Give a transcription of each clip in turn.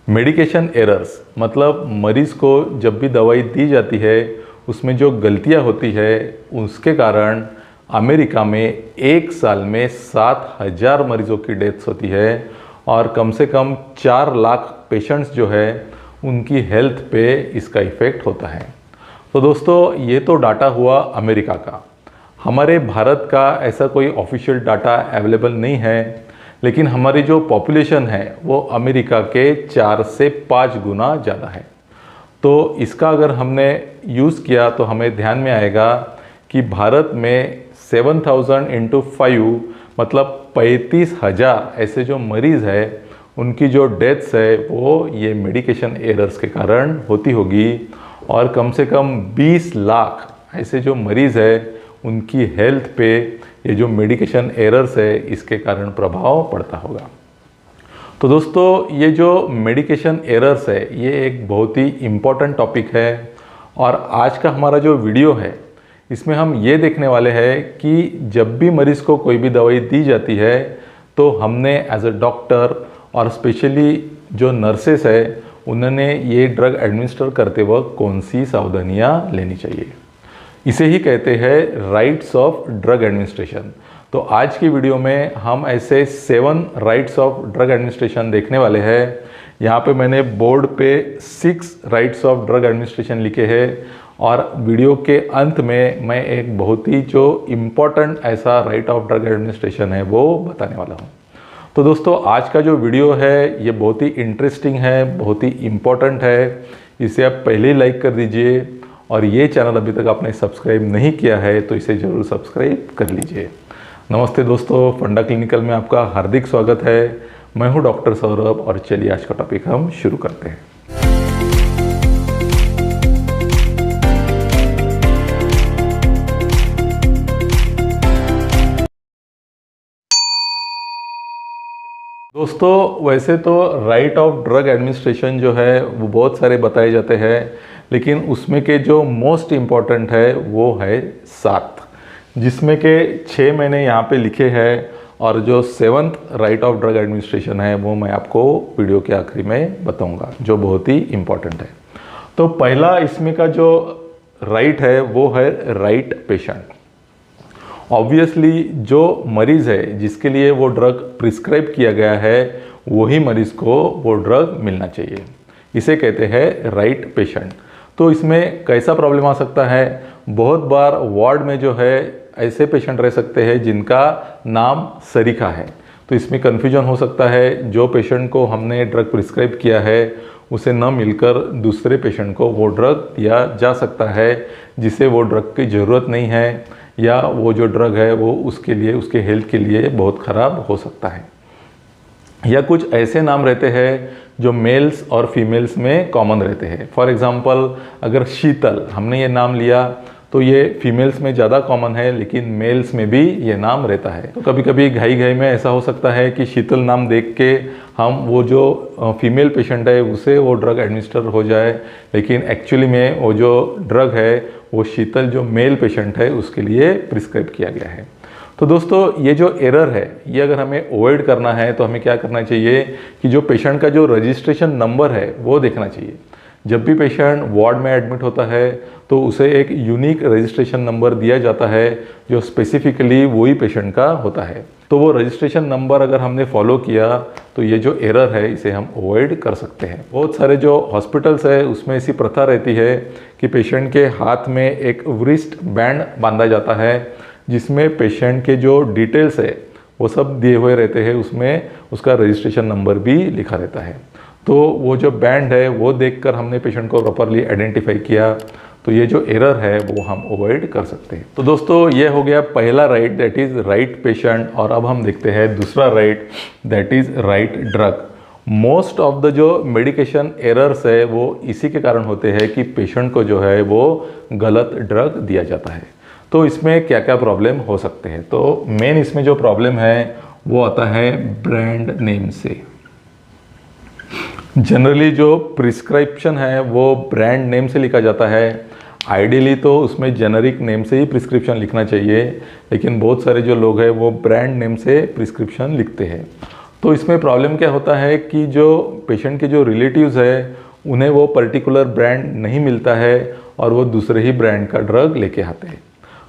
Medication errors मतलब मरीज़ को जब भी दवाई दी जाती है उसमें जो गलतियां होती है उसके कारण अमेरिका में एक साल में 7,000 मरीज़ों की डेथ्स होती है और कम से कम 4 लाख पेशेंट्स जो है उनकी हेल्थ पे इसका इफ़ेक्ट होता है। तो दोस्तों ये तो डाटा हुआ अमेरिका का। हमारे भारत का ऐसा कोई ऑफिशियल डाटा अवेलेबल नहीं है, लेकिन हमारी जो पॉपुलेशन है वो अमेरिका के 4 से 5 गुना ज़्यादा है। तो इसका अगर हमने यूज़ किया तो हमें ध्यान में आएगा कि भारत में 7,000 इंटू 5 मतलब 35,000 ऐसे जो मरीज़ है उनकी जो डेथ्स है वो ये मेडिकेशन एरर्स के कारण होती होगी और कम से कम 20 लाख ऐसे जो मरीज़ है उनकी हेल्थ पे ये जो मेडिकेशन एरर्स है इसके कारण प्रभाव पड़ता होगा। तो दोस्तों ये जो मेडिकेशन एरर्स है ये एक बहुत ही इम्पॉर्टेंट टॉपिक है और आज का हमारा जो वीडियो है इसमें हम ये देखने वाले हैं कि जब भी मरीज़ को कोई भी दवाई दी जाती है तो हमने एज अ डॉक्टर और स्पेशली जो नर्सेस है उन्होंने ये ड्रग एडमिनिस्टर करते वक्त कौन सी सावधानियाँ लेनी चाहिए। इसे ही कहते हैं राइट्स ऑफ ड्रग एडमिनिस्ट्रेशन। तो आज की वीडियो में हम ऐसे 7 राइट्स ऑफ ड्रग एडमिनिस्ट्रेशन देखने वाले हैं। यहाँ पे मैंने बोर्ड पे 6 राइट्स ऑफ ड्रग एडमिनिस्ट्रेशन लिखे हैं और वीडियो के अंत में मैं एक बहुत ही जो इम्पोर्टेंट ऐसा राइट ऑफ ड्रग एडमिनिस्ट्रेशन है वो बताने वाला हूँ। तो दोस्तों आज का जो वीडियो है ये बहुत ही इंटरेस्टिंग है, बहुत ही इम्पोर्टेंट है। इसे आप पहले ही लाइक कर दीजिए और ये चैनल अभी तक आपने सब्सक्राइब नहीं किया है तो इसे ज़रूर सब्सक्राइब कर लीजिए। नमस्ते दोस्तों, फंडा क्लिनिकल में आपका हार्दिक स्वागत है। मैं हूं डॉक्टर सौरभ और चलिए आज का टॉपिक हम शुरू करते हैं। दोस्तों वैसे तो राइट ऑफ ड्रग एडमिनिस्ट्रेशन जो है वो बहुत सारे बताए जाते हैं, लेकिन उसमें के जो मोस्ट इम्पॉर्टेंट है वो है 7, जिसमें के 6 मैंने यहाँ पे लिखे हैं और जो 7th right of drug administration है वो मैं आपको वीडियो के आखिरी में बताऊंगा, जो बहुत ही इम्पॉर्टेंट है। तो पहला इसमें का जो राइट है वो है राइट पेशेंट। ऑब्वियसली जो मरीज़ है जिसके लिए वो ड्रग प्रिस्क्राइब किया गया है वही मरीज़ को वो ड्रग मिलना चाहिए, इसे कहते हैं राइट पेशेंट। तो इसमें कैसा प्रॉब्लम आ सकता है, बहुत बार वार्ड में जो है ऐसे पेशेंट रह सकते हैं जिनका नाम सरीखा है, तो इसमें कन्फ्यूजन हो सकता है। जो पेशेंट को हमने ड्रग प्रिस्क्राइब किया है उसे न मिलकर दूसरे पेशेंट को वो ड्रग दिया जा सकता है जिसे वो ड्रग की ज़रूरत नहीं है, या वो जो ड्रग है वो उसके लिए, उसके हेल्थ के लिए बहुत ख़राब हो सकता है। या कुछ ऐसे नाम रहते हैं जो मेल्स और फीमेल्स में कॉमन रहते हैं। फॉर एग्ज़ाम्पल अगर शीतल हमने ये नाम लिया तो ये फीमेल्स में ज़्यादा कॉमन है, लेकिन मेल्स में भी ये नाम रहता है। तो कभी कभी घाई में ऐसा हो सकता है कि शीतल नाम देख के हम वो जो फीमेल पेशेंट है उसे वो ड्रग एडमिनिस्टर हो जाए, लेकिन एक्चुअली में वो जो ड्रग है वो शीतल जो मेल पेशेंट है उसके लिए प्रिस्क्राइब किया गया है। तो दोस्तों ये जो एरर है ये अगर हमें अवॉइड करना है तो हमें क्या करना चाहिए कि जो पेशेंट का जो रजिस्ट्रेशन नंबर है वो देखना चाहिए। जब भी पेशेंट वार्ड में एडमिट होता है तो उसे एक यूनिक रजिस्ट्रेशन नंबर दिया जाता है जो स्पेसिफिकली वही पेशेंट का होता है। तो वो रजिस्ट्रेशन नंबर अगर हमने फॉलो किया तो ये जो एरर है इसे हम अवॉइड कर सकते हैं। बहुत सारे जो हॉस्पिटल्स है उसमें ऐसी प्रथा रहती है कि पेशेंट के हाथ में एक व्रिस्ट बैंड बांधा जाता है जिसमें पेशेंट के जो डिटेल्स है वो सब दिए हुए रहते हैं, उसमें उसका रजिस्ट्रेशन नंबर भी लिखा रहता है। तो वो जो बैंड है वो देखकर हमने पेशेंट को प्रॉपरली आइडेंटिफाई किया तो ये जो एरर है वो हम अवॉइड कर सकते हैं। तो दोस्तों ये हो गया पहला right, that is right patient. और अब हम देखते हैं दूसरा right, that is right drug. Most of the जो मेडिकेशन एरर्स है वो इसी के कारण होते हैं कि पेशेंट को जो है वो गलत ड्रग दिया जाता है। तो इसमें क्या क्या प्रॉब्लम हो सकते हैं, तो मेन इसमें जो प्रॉब्लम है वो आता है ब्रांड नेम से। जनरली जो प्रिस्क्रिप्शन है वो ब्रांड नेम से लिखा जाता है। आइडियली तो उसमें जेनरिक नेम से ही प्रिस्क्रिप्शन लिखना चाहिए, लेकिन बहुत सारे जो लोग हैं वो ब्रांड नेम से प्रिस्क्रिप्शन लिखते हैं। तो इसमें प्रॉब्लम क्या होता है कि जो पेशेंट के जो रिलेटिव्स है उन्हें वो पर्टिकुलर ब्रांड नहीं मिलता है और वो दूसरे ही ब्रांड का ड्रग लेके आते हैं।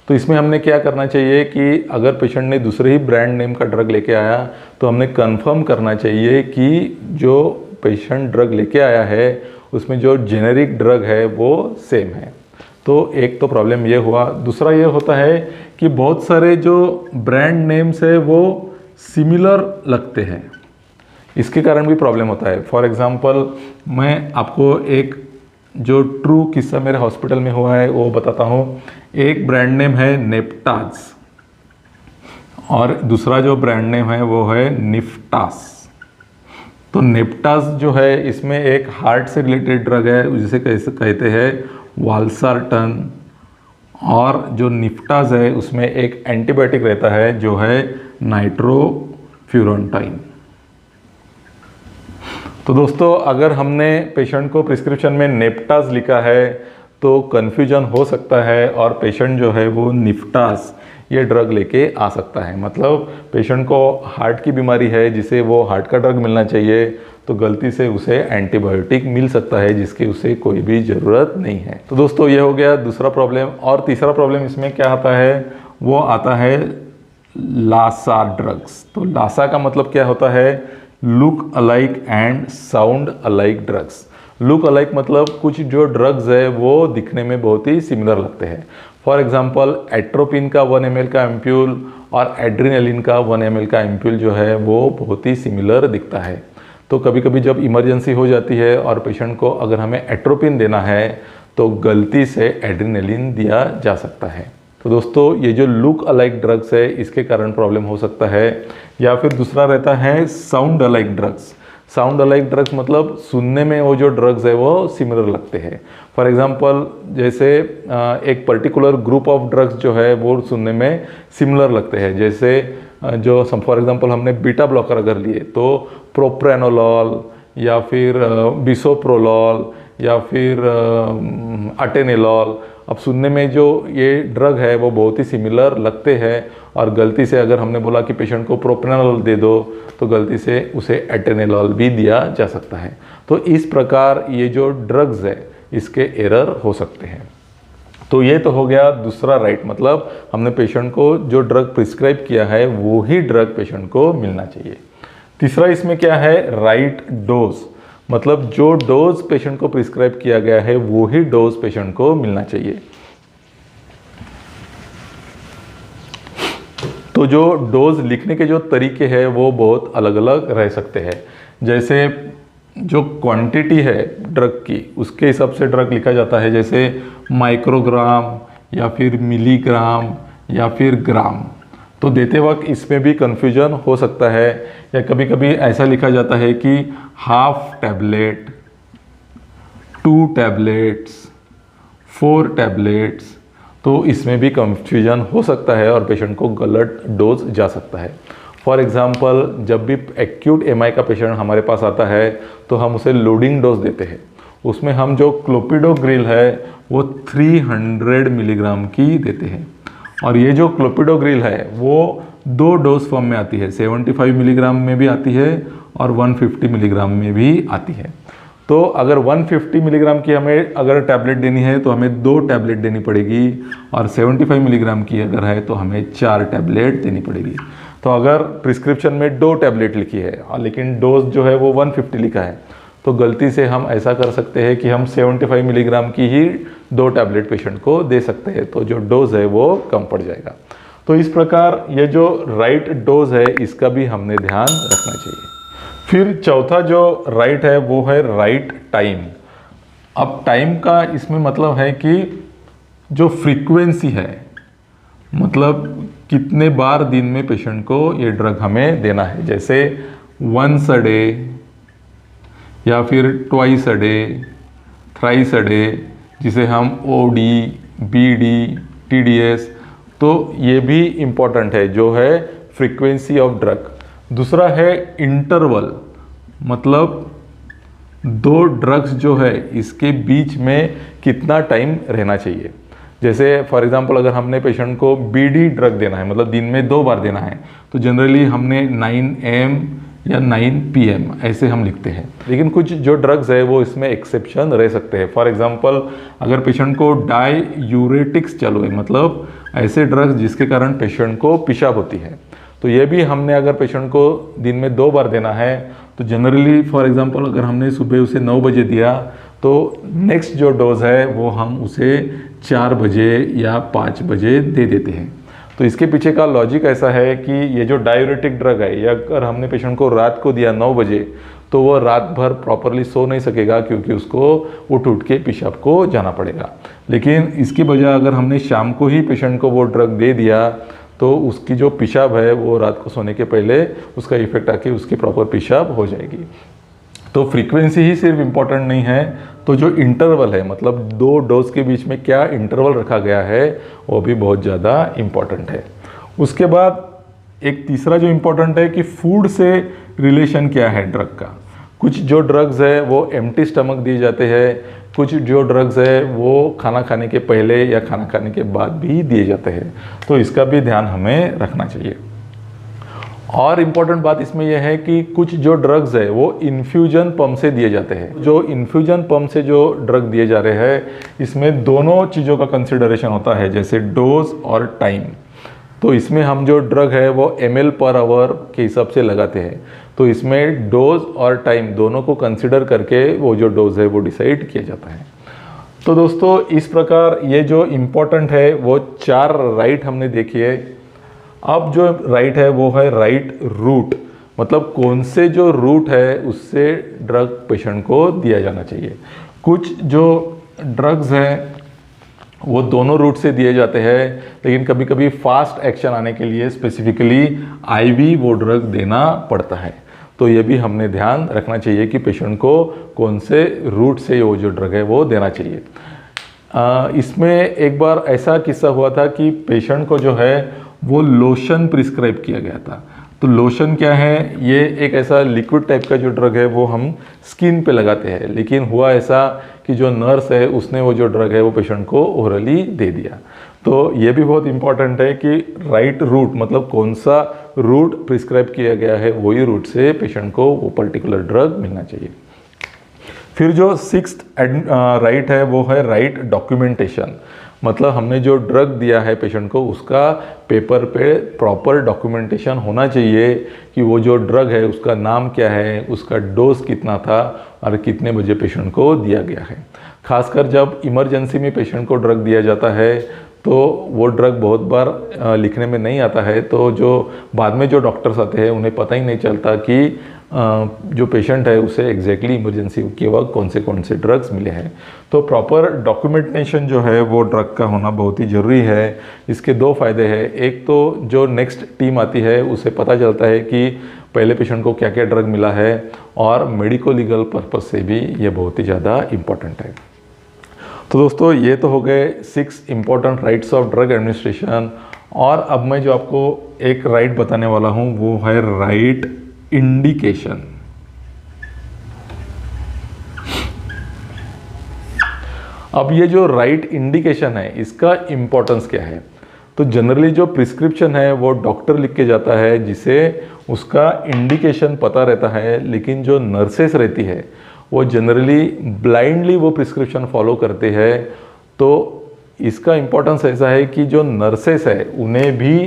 तो इसमें हमने क्या करना चाहिए कि अगर पेशेंट ने दूसरे ही ब्रांड नेम का ड्रग लेके आया तो हमने कंफर्म करना चाहिए कि जो पेशेंट ड्रग लेके आया है उसमें जो जेनेरिक ड्रग है वो सेम है। तो एक तो प्रॉब्लम ये हुआ। दूसरा ये होता है कि बहुत सारे जो ब्रांड नेम्स है वो सिमिलर लगते हैं, इसके कारण भी प्रॉब्लम होता है। फॉर एग्जांपल मैं आपको एक जो ट्रू किस्सा मेरे हॉस्पिटल में हुआ है वो बताता हूँ। एक ब्रांड नेम है नेप्टाज और दूसरा जो ब्रांड नेम है वो है निफ्टास। तो नेप्टाज जो है इसमें एक हार्ट से रिलेटेड ड्रग है जिसे कैसे कहते हैं वाल्सार्टन, और जो निफ्टाज है उसमें एक एंटीबायोटिक रहता है जो है नाइट्रोफ्यूरॉन्टाइन। तो दोस्तों अगर हमने पेशेंट को प्रिस्क्रिप्शन में नेप्टाज लिखा है तो कन्फ्यूजन हो सकता है और पेशेंट जो है वो निफ्टास ये ड्रग लेके आ सकता है। मतलब पेशेंट को हार्ट की बीमारी है जिसे वो हार्ट का ड्रग मिलना चाहिए तो गलती से उसे एंटीबायोटिक मिल सकता है जिसकी उसे कोई भी ज़रूरत नहीं है। तो दोस्तों ये हो गया दूसरा प्रॉब्लम। और तीसरा प्रॉब्लम इसमें क्या आता है, वो आता है लासा ड्रग्स। तो लासा का मतलब क्या होता है, look alike and sound alike drugs. Look alike मतलब कुछ जो ड्रग्स है वो दिखने में बहुत ही सिमिलर लगते हैं। फॉर एग्जांपल एट्रोपिन का 1 ml का एम्प्यूल और एड्रेनालिन का 1 ml का एम्प्यूल जो है वो बहुत ही सिमिलर दिखता है। तो कभी कभी जब इमरजेंसी हो जाती है और पेशेंट को अगर हमें एट्रोपिन देना है तो गलती से एड्रेनालिन दिया जा सकता है। तो दोस्तों ये जो लुक अलाइक ड्रग्स है इसके कारण प्रॉब्लम हो सकता है। या फिर दूसरा रहता है sound alike drugs. Sound alike drugs मतलब सुनने में वो जो ड्रग्स है वो सिमिलर लगते हैं। फॉर एग्जांपल जैसे एक पर्टिकुलर ग्रुप ऑफ ड्रग्स जो है वो सुनने में सिमिलर लगते हैं। जैसे जो फॉर एग्जांपल हमने बीटा ब्लॉकर अगर लिए तो प्रोप्रेनोलॉल या फिर बिसोप्रोलॉल या फिर अटेनेलॉल, अब सुनने में जो ये ड्रग है वो बहुत ही सिमिलर लगते हैं और गलती से अगर हमने बोला कि पेशेंट को प्रोप्रेनोलॉल दे दो तो गलती से उसे एटेनेलॉल भी दिया जा सकता है। तो इस प्रकार ये जो ड्रग्स है इसके एरर हो सकते हैं। तो ये तो हो गया दूसरा राइट, मतलब हमने पेशेंट को जो ड्रग प्रिस्क्राइब किया है वो ही ड्रग पेशेंट को मिलना चाहिए। तीसरा इसमें क्या है, राइट डोज, मतलब जो डोज पेशेंट को प्रिस्क्राइब किया गया है वो ही डोज पेशेंट को मिलना चाहिए। तो जो डोज लिखने के जो तरीके हैं वो बहुत अलग अलग रह सकते हैं। जैसे जो क्वांटिटी है ड्रग की उसके हिसाब से ड्रग लिखा जाता है, जैसे माइक्रोग्राम या फिर मिलीग्राम या फिर ग्राम। तो देते वक्त इसमें भी कन्फ्यूजन हो सकता है, या कभी कभी ऐसा लिखा जाता है कि हाफ टैबलेट, 2 टैबलेट्स, 4 टैबलेट्स। तो इसमें भी कन्फ्यूजन हो सकता है और पेशेंट को गलत डोज जा सकता है। फॉर एग्जांपल जब भी एक्यूट एमआई का पेशेंट हमारे पास आता है तो हम उसे लोडिंग डोज देते हैं। उसमें हम जो क्लोपिडोग्रिल है वो 300 मिलीग्राम की देते हैं, और ये जो क्लोपिडोग्रिल है वो 2 डोज फॉर्म में आती है, 75 मिलीग्राम में भी आती है और 150 मिलीग्राम में भी आती है। तो अगर 150 मिलीग्राम की हमें अगर टैबलेट देनी है तो हमें 2 टैबलेट देनी पड़ेगी, और 75 मिलीग्राम की अगर है तो हमें 4 टैबलेट देनी पड़ेगी। तो अगर प्रिस्क्रिप्शन में 2 टैबलेट लिखी है और लेकिन डोज जो है वो 150 लिखा है तो गलती से हम ऐसा कर सकते हैं कि हम 75 मिलीग्राम की ही 2 टैबलेट पेशेंट को दे सकते हैं, तो जो डोज है वो कम पड़ जाएगा। तो इस प्रकार ये जो राइट डोज है इसका भी हमने ध्यान रखना चाहिए। फिर चौथा जो राइट है वो है राइट टाइम। अब टाइम का इसमें मतलब है कि जो फ्रीक्वेंसी है, मतलब कितने बार दिन में पेशेंट को ये ड्रग हमें देना है। जैसे वंस अ डे या फिर twice a day, thrice a day, जिसे हम OD, BD, TDS, तो ये भी इम्पॉर्टेंट है जो है फ्रीक्वेंसी ऑफ ड्रग। दूसरा है इंटरवल, मतलब 2 ड्रग्स जो है इसके बीच में कितना टाइम रहना चाहिए। जैसे फॉर एग्जांपल अगर हमने पेशेंट को BD ड्रग देना है, मतलब दिन में 2 बार देना है, तो जनरली हमने 9 AM या 9 PM ऐसे हम लिखते हैं। लेकिन कुछ जो ड्रग्स है वो इसमें एक्सेप्शन रह सकते हैं। फॉर एग्जांपल अगर पेशेंट को डाययूरेटिक्स चालू है, मतलब ऐसे ड्रग्स जिसके कारण पेशेंट को पेशाब होती है, तो ये भी हमने अगर पेशेंट को दिन में 2 बार देना है तो जनरली फॉर एग्जांपल अगर हमने सुबह उसे 9 बजे दिया तो नेक्स्ट जो डोज है वो हम उसे 4 बजे या 5 बजे दे देते हैं। तो इसके पीछे का लॉजिक ऐसा है कि ये जो डायूरेटिक ड्रग है, या अगर हमने पेशेंट को रात को दिया 9 बजे तो वो रात भर प्रॉपरली सो नहीं सकेगा, क्योंकि उसको उठ के पेशाब को जाना पड़ेगा। लेकिन इसकी बजाय अगर हमने शाम को ही पेशेंट को वो ड्रग दे दिया तो उसकी जो पेशाब है वो रात को सोने के पहले उसका इफेक्ट आके उसकी प्रॉपर पेशाब हो जाएगी। तो फ्रीक्वेंसी ही सिर्फ इम्पॉर्टेंट नहीं है, तो जो इंटरवल है, मतलब 2 डोज के बीच में क्या इंटरवल रखा गया है वो भी बहुत ज़्यादा इम्पॉर्टेंट है। उसके बाद एक तीसरा जो इम्पोर्टेंट है कि फूड से रिलेशन क्या है ड्रग का। कुछ जो ड्रग्स है वो एम्प्टी स्टमक दिए जाते हैं, कुछ जो ड्रग्स है वो खाना खाने के पहले या खाना खाने के बाद भी दिए जाते हैं, तो इसका भी ध्यान हमें रखना चाहिए। और इम्पॉर्टेंट बात इसमें यह है कि कुछ जो ड्रग्स है वो इन्फ्यूजन पम्प से दिए जाते हैं। जो इन्फ्यूजन पम्प से जो ड्रग दिए जा रहे हैं इसमें दोनों चीज़ों का कंसिडरेशन होता है, जैसे डोज और टाइम। तो इसमें हम जो ड्रग है वो ml/h के हिसाब से लगाते हैं, तो इसमें डोज और टाइम दोनों को कंसिडर करके वो जो डोज है वो डिसाइड किया जाता है। तो दोस्तों इस प्रकार ये जो इम्पोर्टेंट है वो 4 राइट हमने देखी है। अब जो राइट है वो है राइट रूट, मतलब कौन से जो रूट है उससे ड्रग पेशेंट को दिया जाना चाहिए। कुछ जो ड्रग्स हैं वो दोनों रूट से दिए जाते हैं, लेकिन कभी कभी फास्ट एक्शन आने के लिए स्पेसिफिकली IV वो ड्रग देना पड़ता है। तो ये भी हमने ध्यान रखना चाहिए कि पेशेंट को कौन से रूट से वो जो ड्रग है वो देना चाहिए। इसमें एक बार ऐसा किस्सा हुआ था कि पेशेंट को जो है वो लोशन प्रिस्क्राइब किया गया था। तो लोशन क्या है, ये एक ऐसा लिक्विड टाइप का जो ड्रग है वो हम स्किन पे लगाते हैं, लेकिन हुआ ऐसा कि जो नर्स है उसने वो जो ड्रग है वो पेशेंट को ओरली दे दिया। तो ये भी बहुत इंपॉर्टेंट है कि राइट रूट, मतलब कौन सा रूट प्रिस्क्राइब किया गया है वही रूट से पेशेंट को वो पर्टिकुलर ड्रग मिलना चाहिए। फिर जो 6th राइट है वो है राइट डॉक्यूमेंटेशन, मतलब हमने जो ड्रग दिया है पेशेंट को उसका पेपर पे प्रॉपर डॉक्यूमेंटेशन होना चाहिए कि वो जो ड्रग है उसका नाम क्या है, उसका डोज कितना था और कितने बजे पेशेंट को दिया गया है। खासकर जब इमरजेंसी में पेशेंट को ड्रग दिया जाता है तो वो ड्रग बहुत बार लिखने में नहीं आता है, तो जो बाद में जो डॉक्टर्स आते हैं उन्हें पता ही नहीं चलता कि जो पेशेंट है उसे एग्जैक्टली इमरजेंसी के वक्त कौन से ड्रग्स मिले हैं। तो प्रॉपर डॉक्यूमेंटेशन जो है वो ड्रग का होना बहुत ही ज़रूरी है। इसके 2 फायदे हैं, एक तो जो नेक्स्ट टीम आती है उसे पता चलता है कि पहले पेशेंट को क्या क्या ड्रग मिला है, और मेडिको लीगल पर्पज से भी ये बहुत ही ज़्यादा इम्पोर्टेंट है। तो दोस्तों ये तो हो गए 6 important rights of drug administration. और अब मैं जो आपको एक राइट बताने वाला हूँ वो है राइट इंडिकेशन। अब ये जो राइट इंडिकेशन है इसका इम्पोर्टेंस क्या है, तो जनरली जो प्रिस्क्रिप्शन है वो डॉक्टर लिख के जाता है जिसे उसका इंडिकेशन पता रहता है, लेकिन जो नर्सेस रहती है वो जनरली ब्लाइंडली वो प्रिस्क्रिप्शन फॉलो करते हैं। तो इसका इम्पोर्टेंस ऐसा है कि जो नर्सेस है उन्हें भी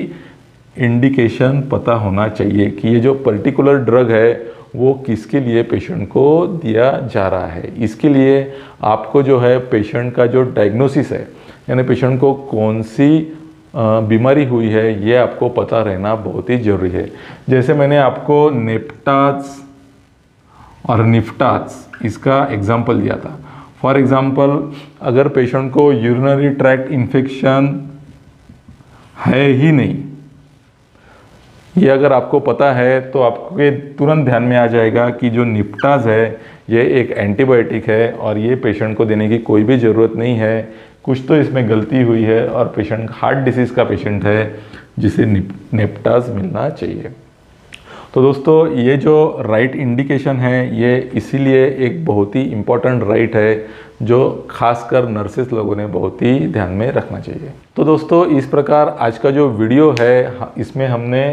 इंडिकेशन पता होना चाहिए कि ये जो पर्टिकुलर ड्रग है वो किसके लिए पेशेंट को दिया जा रहा है। इसके लिए आपको जो है पेशेंट का जो डायग्नोसिस है, यानी पेशेंट को कौन सी बीमारी हुई है, ये आपको पता रहना बहुत ही ज़रूरी है। जैसे मैंने आपको नेप्टाज और निफ्टाज इसका एग्जाम्पल दिया था। फॉर एग्ज़ाम्पल अगर पेशेंट को यूरिनरी ट्रैक्ट इन्फेक्शन है ही नहीं, ये अगर आपको पता है तो आपके तुरंत ध्यान में आ जाएगा कि जो निफ्टाज है ये एक एंटीबायोटिक है और ये पेशेंट को देने की कोई भी ज़रूरत नहीं है। कुछ तो इसमें गलती हुई है और पेशेंट हार्ट डिसीज़ का पेशेंट है जिसे निफ्टाज मिलना चाहिए। तो दोस्तों ये जो राइट इंडिकेशन है ये इसीलिए एक बहुत ही इम्पोर्टेंट राइट है जो खासकर नर्सेस लोगों ने बहुत ही ध्यान में रखना चाहिए। तो दोस्तों इस प्रकार आज का जो वीडियो है इसमें हमने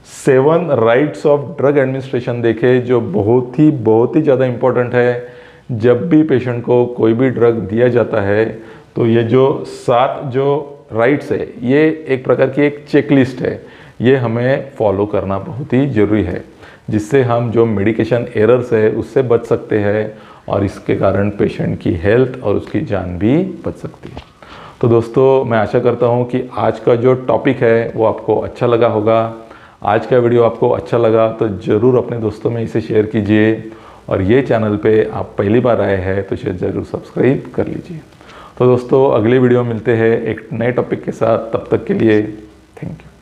7 राइट्स ऑफ ड्रग एडमिनिस्ट्रेशन देखे जो बहुत ही ज़्यादा इम्पोर्टेंट है। जब भी पेशेंट को कोई भी ड्रग दिया जाता है तो ये जो 7 जो राइट्स है ये एक प्रकार की एक चेकलिस्ट है, ये हमें फॉलो करना बहुत ही ज़रूरी है, जिससे हम जो मेडिकेशन एरर्स है उससे बच सकते हैं और इसके कारण पेशेंट की हेल्थ और उसकी जान भी बच सकती है। तो दोस्तों मैं आशा करता हूँ कि आज का जो टॉपिक है वो आपको अच्छा लगा होगा। आज का वीडियो आपको अच्छा लगा तो ज़रूर अपने दोस्तों में इसे शेयर कीजिए और ये चैनल पे आप पहली बार आए हैं तो इसे ज़रूर सब्सक्राइब कर लीजिए। तो दोस्तों अगले वीडियो में मिलते हैं एक नए टॉपिक के साथ, तब तक के लिए थैंक यू।